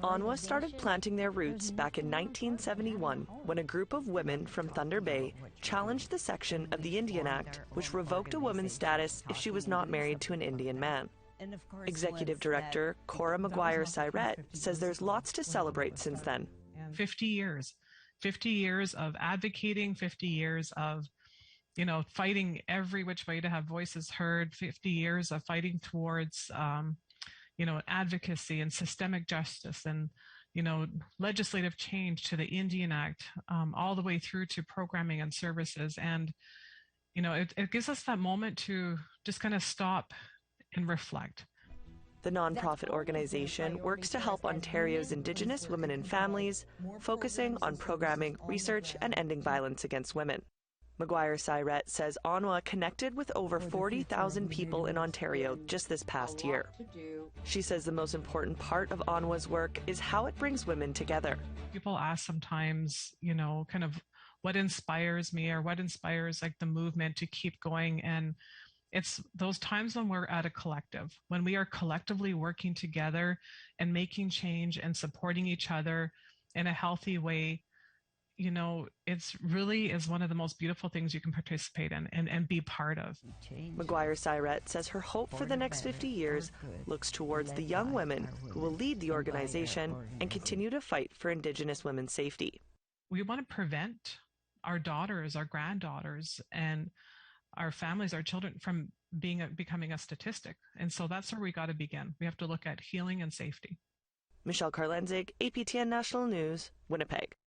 ONWA started planting their roots back in 1971 when a group of women from Thunder Bay challenged the section of the Indian Act which revoked a woman's status if she was not married to an Indian man. Executive Director Cora McGuire-Cyrette says there's lots to celebrate since then. 50 years. 50 years of advocating, 50 years of fighting every which way to have voices heard, 50 years of fighting towards advocacy and systemic justice and, legislative change to the Indian Act, all the way through to programming and services. And, it gives us that moment to just kind of stop and reflect. The nonprofit organization works to help Ontario's Indigenous women and families, focusing on programming, research, and ending violence against women. McGuire-Cyrette says ONWA connected with over 40,000 people in Ontario just this past year. She says the most important part of ONWA's work is how it brings women together. People ask sometimes, kind of what inspires me or what inspires the movement to keep going. And it's those times when we're at a collective, when we are collectively working together and making change and supporting each other in a healthy way. It's really is one of the most beautiful things you can participate in and be part of. McGuire-Cyrette says her hope for the next 50 years looks towards the young women who will lead the organization and continue to fight for Indigenous women's safety. We want to prevent our daughters, our granddaughters, and our families, our children from becoming a statistic. And so that's where we got to begin. We have to look at healing and safety. Michelle Karlenzig, APTN National News, Winnipeg.